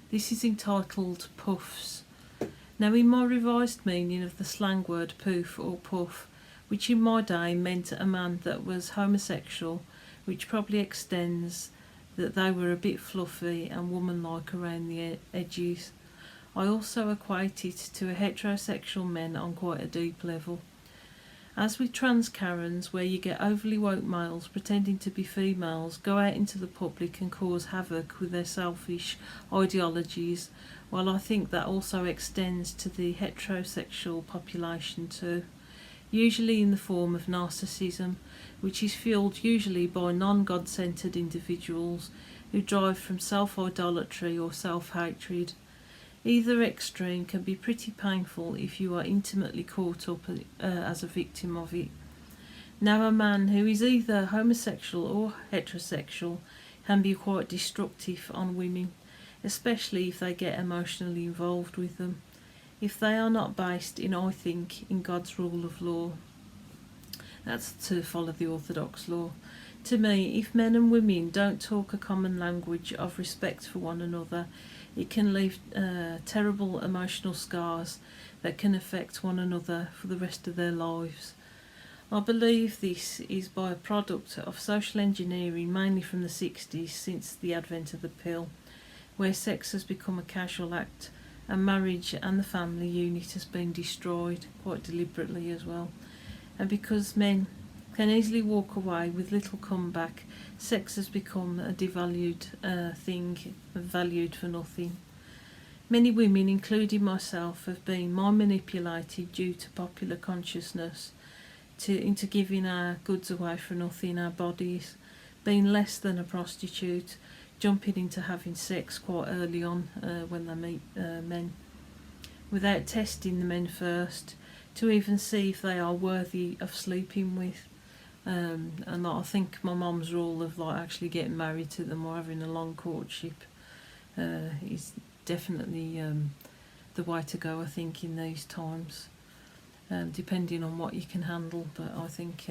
This is entitled PUFFS. Now, in my revised meaning of the slang word poof or puff, which in my day meant a man that was homosexual, which probably extends that they were a bit fluffy and womanlike around the edges, I also equate it to a heterosexual men on quite a deep level. As with trans Karens, where you get overly woke males pretending to be females go out into the public and cause havoc with their selfish ideologies, while I think that also extends to the heterosexual population too, usually in the form of narcissism, which is fueled usually by non-God-centred individuals who drive from self-idolatry or self-hatred. Either extreme can be pretty painful if you are intimately caught up as a victim of it. Now, a man who is either homosexual or heterosexual can be quite destructive on women, especially if they get emotionally involved with them, if they are not based in, I think, in God's rule of law. That's to follow the orthodox law. To me, if men and women don't talk a common language of respect for one another, it can leave terrible emotional scars that can affect one another for the rest of their lives. I believe this is by a product of social engineering, mainly from the 60s, since the advent of the pill, where sex has become a casual act and marriage and the family unit has been destroyed, quite deliberately as well. And because men can easily walk away with little comeback, sex has become a devalued thing, valued for nothing. Many women, including myself, have been mind manipulated due to popular consciousness into giving our goods away for nothing, our bodies, being less than a prostitute, jumping into having sex quite early on when they meet men, without testing the men first to even see if they are worthy of sleeping with. And I think my mum's rule of like actually getting married to them or having a long courtship is definitely the way to go, I think, in these times, depending on what you can handle. But I think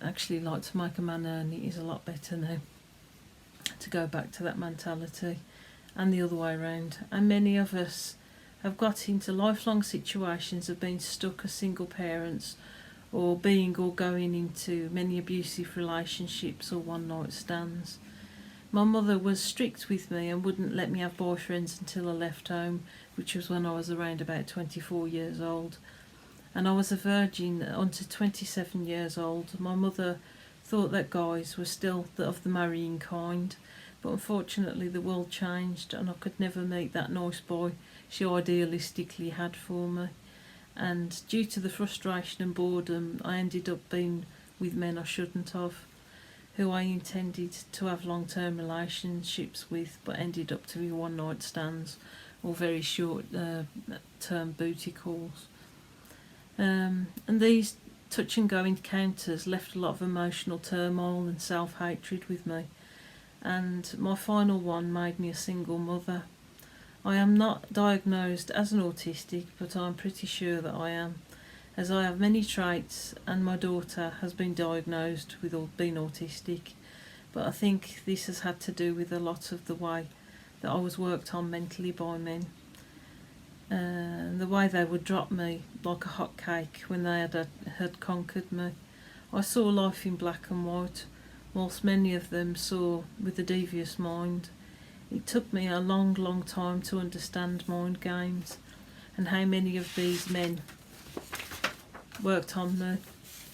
actually like to make a man earn it is a lot better now, to go back to that mentality, and the other way around. And many of us have got into lifelong situations of being stuck as single parents, or being or going into many abusive relationships or one-night stands. My mother was strict with me and wouldn't let me have boyfriends until I left home, which was when I was around about 24 years old. And I was a virgin until 27 years old. My mother thought that guys were still of the marrying kind, but unfortunately the world changed and I could never meet that nice boy she idealistically had for me. And due to the frustration and boredom, I ended up being with men I shouldn't have, who I intended to have long-term relationships with, but ended up to be one-night stands or very short-term booty calls. And these touch-and-go encounters left a lot of emotional turmoil and self-hatred with me, and my final one made me a single mother. I am not diagnosed as an autistic, but I'm pretty sure that I am, as I have many traits and my daughter has been diagnosed with being autistic. But I think this has had to do with a lot of the way that I was worked on mentally by men. The way they would drop me like a hot cake when they had conquered me. I saw life in black and white, whilst many of them saw with a devious mind. It took me a long, long time to understand mind games and how many of these men worked on me.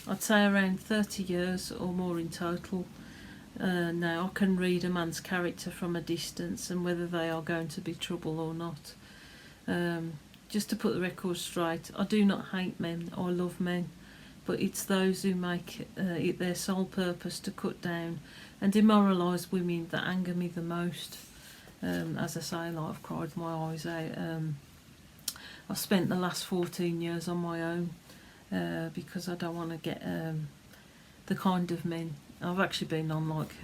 I'd say around 30 years or more in total. Now I can read a man's character from a distance and whether they are going to be trouble or not. Just to put the record straight, I do not hate men, I love men, but it's those who make it their sole purpose to cut down and demoralise women that anger me the most. As I say, like, I've cried my eyes out. I've spent the last 14 years on my own because I don't want to get the kind of men. I've actually been on like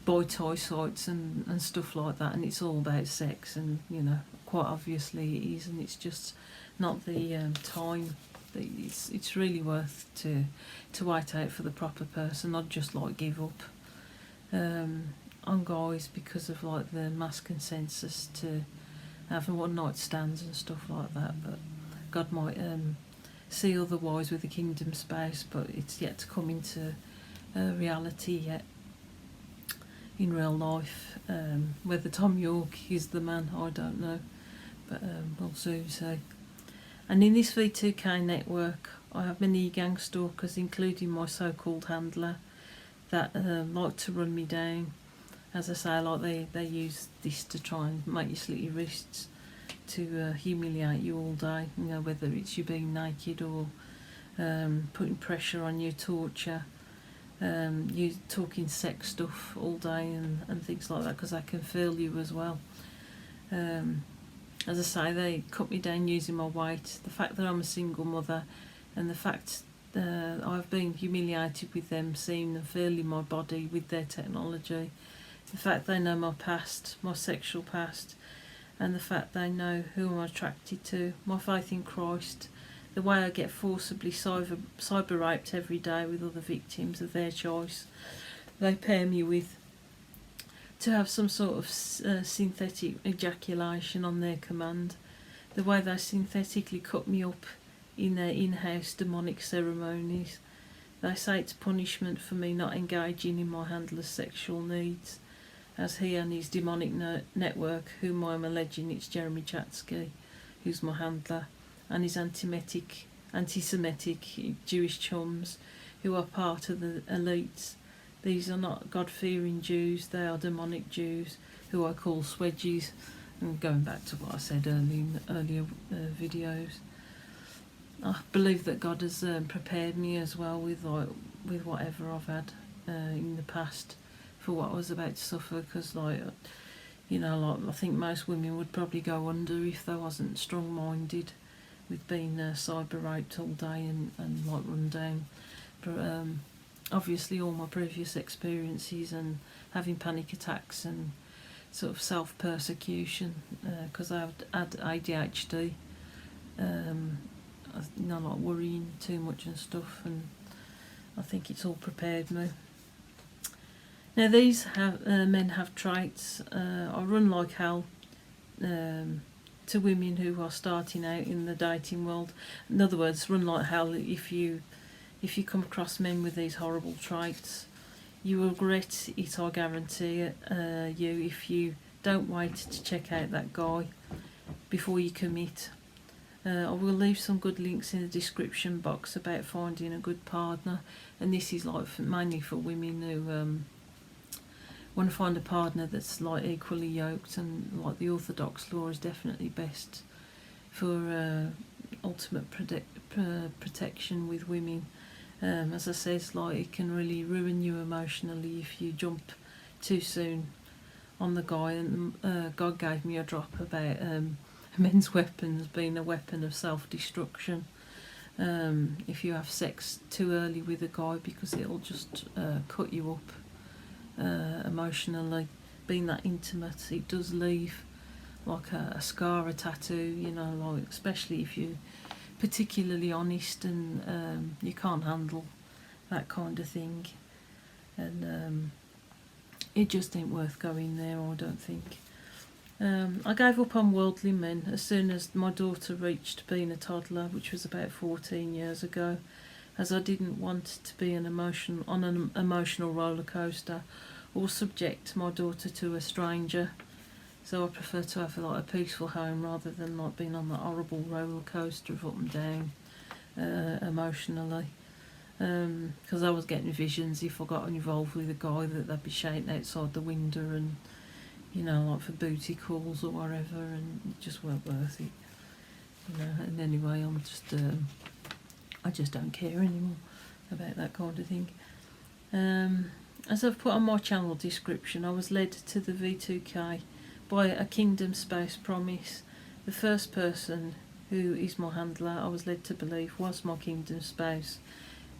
boy toy sites and stuff like that, and it's all about sex, and you know, quite obviously it is, and it's just not the time. It's really worth to wait out for the proper person. I'd just like give up. on guys because of like the mass consensus to having one night stands and stuff like that, but God might see otherwise with the kingdom spouse, but it's yet to come into reality yet in real life. Whether Tom York is the man, I don't know, but we'll soon see. And in this V2K network, I have many gang stalkers, including my so-called handler, that like to run me down. As I say, like they use this to try and make you slit your wrists, to humiliate you all day, you know, whether it's you being naked or putting pressure on you, torture, you talking sex stuff all day and things like that, because I can feel you as well. As I say, they cut me down using my weight, the fact that I'm a single mother, and the fact that I've been humiliated with them seeing and feeling my body with their technology, the fact they know my past, my sexual past, and the fact they know who I'm attracted to, my faith in Christ, the way I get forcibly cyber raped every day with other victims of their choice they pair me with, to have some sort of synthetic ejaculation on their command, the way they synthetically cut me up in their in-house demonic ceremonies. They say it's punishment for me not engaging in my handler's sexual needs, as he and his demonic network, whom I'm alleging it's Jeremy Chatsky, who's my handler, and his anti-Semitic Jewish chums, who are part of the elites. These are not God-fearing Jews, they are demonic Jews, who I call swedges, and going back to what I said earlier videos. I believe that God has prepared me as well with whatever I've had in the past for what I was about to suffer, because I think most women would probably go under if they wasn't strong-minded with being cyber raped all day and like run down. But obviously all my previous experiences and having panic attacks and sort of self-persecution, because I had ADHD, like worrying too much and stuff, and I think it's all prepared me. Now these men have traits. I run like hell to women who are starting out in the dating world. In other words, run like hell if you come across men with these horrible traits. You will regret it, I guarantee it, you, if you don't wait to check out that guy before you commit. I will leave some good links in the description box about finding a good partner, and this is like mainly for women who want to find a partner that's like equally yoked, and like the Orthodox law is definitely best for ultimate protection with women. As I said, like it can really ruin you emotionally if you jump too soon on the guy, and God gave me a drop about men's weapons being a weapon of self-destruction. If you have sex too early with a guy, because it'll just cut you up emotionally. Being that intimate, it does leave like a scar, a tattoo, like especially if you're particularly honest and you can't handle that kind of thing, and it just ain't worth going there, I don't think. I gave up on worldly men as soon as my daughter reached being a toddler, which was about 14 years ago, as I didn't want to be on an emotional roller coaster or subject my daughter to a stranger. So I prefer to have like a peaceful home rather than like being on that horrible roller coaster of up and down emotionally. Because I was getting visions if I got involved with a guy that they'd be shouting outside the window and like for booty calls or whatever, and it just weren't worth it. And anyway, I just don't care anymore about that kind of thing. As I've put on my channel description, I was led to the V2K by a kingdom spouse promise. The first person, who is my handler, I was led to believe was my kingdom spouse,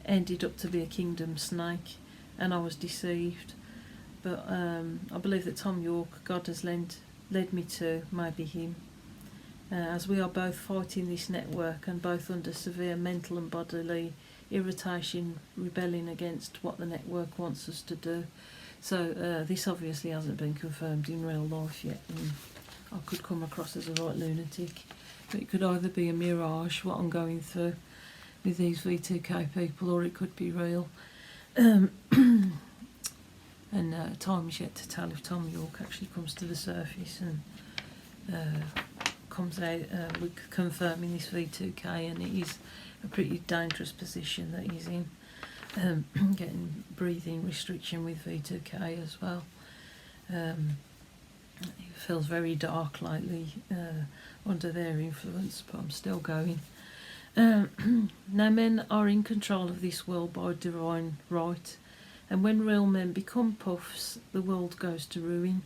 ended up to be a kingdom snake, and I was deceived. But I believe that Tom York, God has led me to maybe him, as we are both fighting this network and both under severe mental and bodily irritation, rebelling against what the network wants us to do. So this obviously hasn't been confirmed in real life yet, and I could come across as a right lunatic. But it could either be a mirage, what I'm going through with these V2K people, or it could be real. And time is yet to tell if Tom York actually comes to the surface and comes out with confirming this V2K, and it is a pretty dangerous position that he's in, getting breathing restriction with V2K as well. It feels very dark lately under their influence, but I'm still going. Now men are in control of this world by divine right, and when real men become puffs, the world goes to ruin.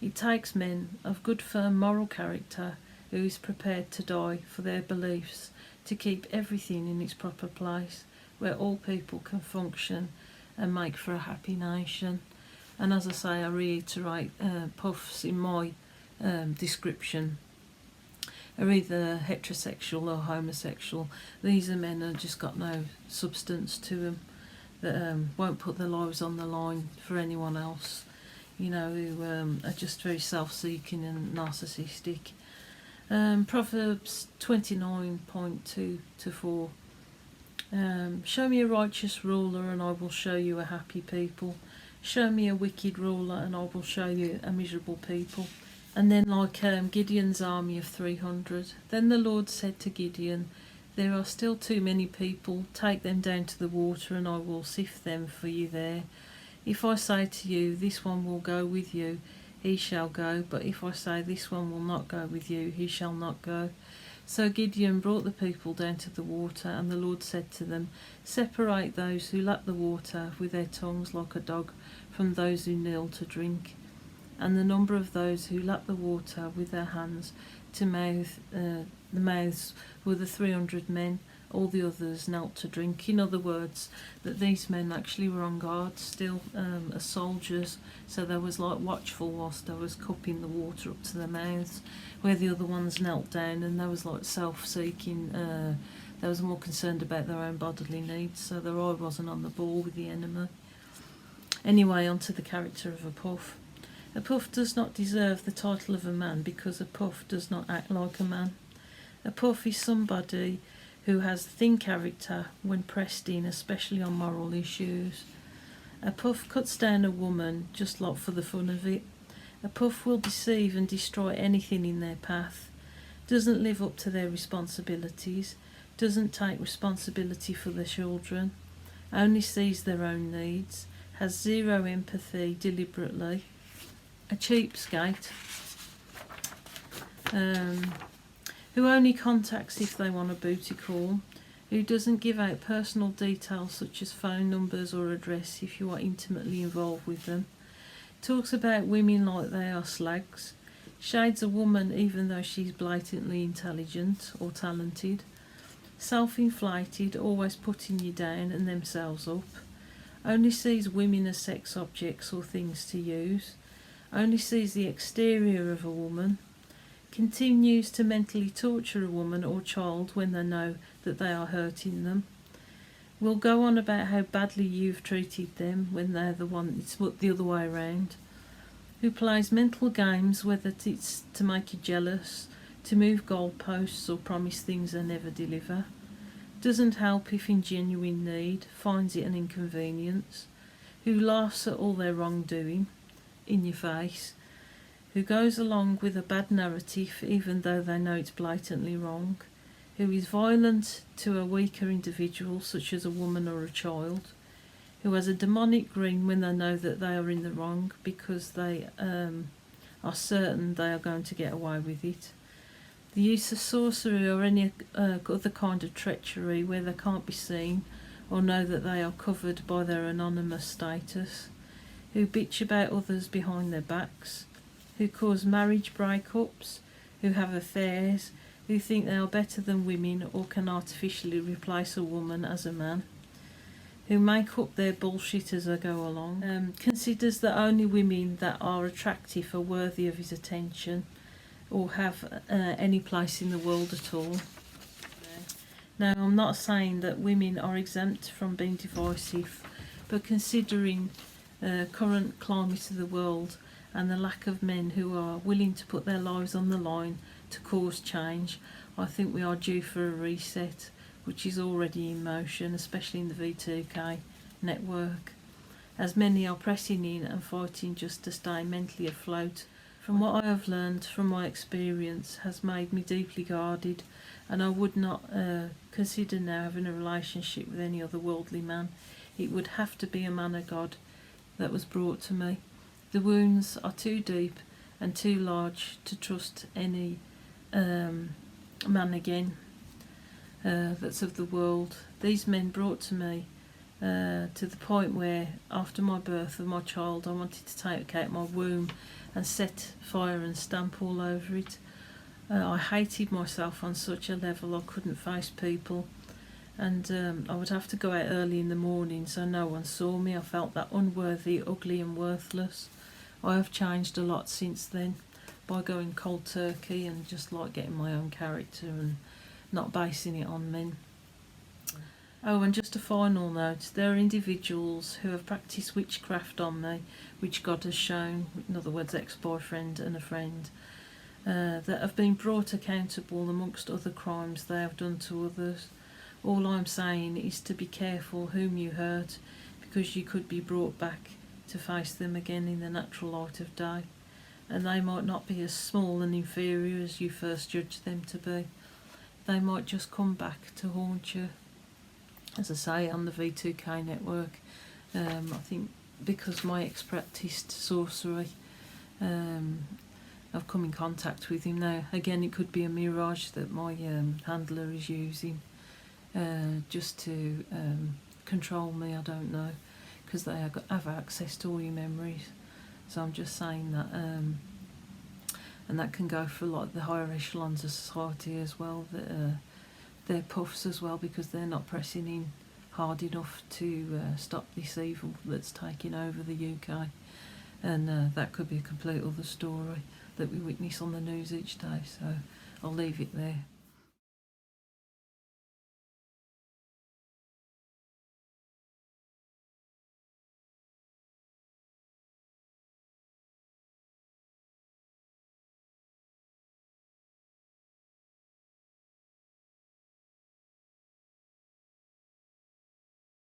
It takes men of good firm moral character who is prepared to die for their beliefs to keep everything in its proper place, where all people can function and make for a happy nation. And as I say, I reiterate, puffs in my description are either heterosexual or homosexual. These are men who just got no substance to them, that won't put their lives on the line for anyone else, you know, who are just very self-seeking and narcissistic. Proverbs 29.2-4. Show me a righteous ruler and I will show you a happy people. Show me a wicked ruler and I will show you a miserable people. And then like Gideon's army of 300. Then the Lord said to Gideon, there are still too many people. Take them down to the water and I will sift them for you there. If I say to you, this one will go with you, he shall go. But if I say, this one will not go with you, he shall not go. So Gideon brought the people down to the water, and the Lord said to them, separate those who lap the water with their tongues like a dog from those who kneel to drink. And the number of those who lap the water with their hands to the mouths were the 300 men. All the others knelt to drink. In other words, that these men actually were on guard still as soldiers, so they was like watchful whilst they was cupping the water up to their mouths, where the other ones knelt down and they was like self-seeking. They was more concerned about their own bodily needs, so their eye wasn't on the ball with the enemy. Anyway, on to the character of a puff. A puff does not deserve the title of a man because a puff does not act like a man. A puff is somebody who has thin character when pressed in, especially on moral issues. A puff cuts down a woman just like for the fun of it. A puff will deceive and destroy anything in their path, doesn't live up to their responsibilities, doesn't take responsibility for their children, only sees their own needs, has zero empathy deliberately. A cheapskate, who only contacts if they want a booty call, who doesn't give out personal details such as phone numbers or address if you are intimately involved with them, talks about women like they are slags, shades a woman even though she's blatantly intelligent or talented, self-inflated, always putting you down and themselves up, only sees women as sex objects or things to use, only sees the exterior of a woman, continues to mentally torture a woman or child when they know that they are hurting them, will go on about how badly you've treated them when they're the one, it's the other way around, who plays mental games, whether it's to make you jealous, to move goalposts or promise things they never deliver, doesn't help if in genuine need, finds it an inconvenience, who laughs at all their wrongdoing in your face, who goes along with a bad narrative even though they know it's blatantly wrong, who is violent to a weaker individual such as a woman or a child, who has a demonic grin when they know that they are in the wrong because they are certain they are going to get away with it, the use of sorcery or any other kind of treachery where they can't be seen or know that they are covered by their anonymous status, who bitch about others behind their backs, who cause marriage breakups, who have affairs, who think they are better than women or can artificially replace a woman as a man, who make up their bullshit as they go along, considers that only women that are attractive are worthy of his attention or have any place in the world at all. Now, I'm not saying that women are exempt from being divisive, but considering current climate of the world and the lack of men who are willing to put their lives on the line to cause change, I think we are due for a reset, which is already in motion, especially in the V2K network, as many are pressing in and fighting just to stay mentally afloat. From what I have learned from my experience has made me deeply guarded, and I would not consider now having a relationship with any other worldly man. It would have to be a man of God that was brought to me. The wounds are too deep and too large to trust any man again that's of the world. These men brought to me to the point where after my birth of my child I wanted to take out my womb and set fire and stamp all over it. I hated myself on such a level I couldn't face people, and I would have to go out early in the morning so no one saw me. I felt that unworthy, ugly and worthless. I have changed a lot since then by going cold turkey and just like getting my own character and not basing it on men. Oh, and just a final note, there are individuals who have practiced witchcraft on me, which God has shown, in other words ex-boyfriend and a friend, that have been brought accountable amongst other crimes they have done to others. All I'm saying is to be careful whom you hurt, because you could be brought back to face them again in the natural light of day, and they might not be as small and inferior as you first judged them to be. They might just come back to haunt you. As I say, on the V2K network, I think because my ex practiced sorcery, I've come in contact with him now. Again, it could be a mirage that my handler is using just to control me, I don't know, because they have access to all your memories. So I'm just saying that, and that can go for like the higher echelons of society as well, that they're PUFFS as well, because they're not pressing in hard enough to stop this evil that's taking over the UK. And that could be a complete other story that we witness on the news each day, so I'll leave it there.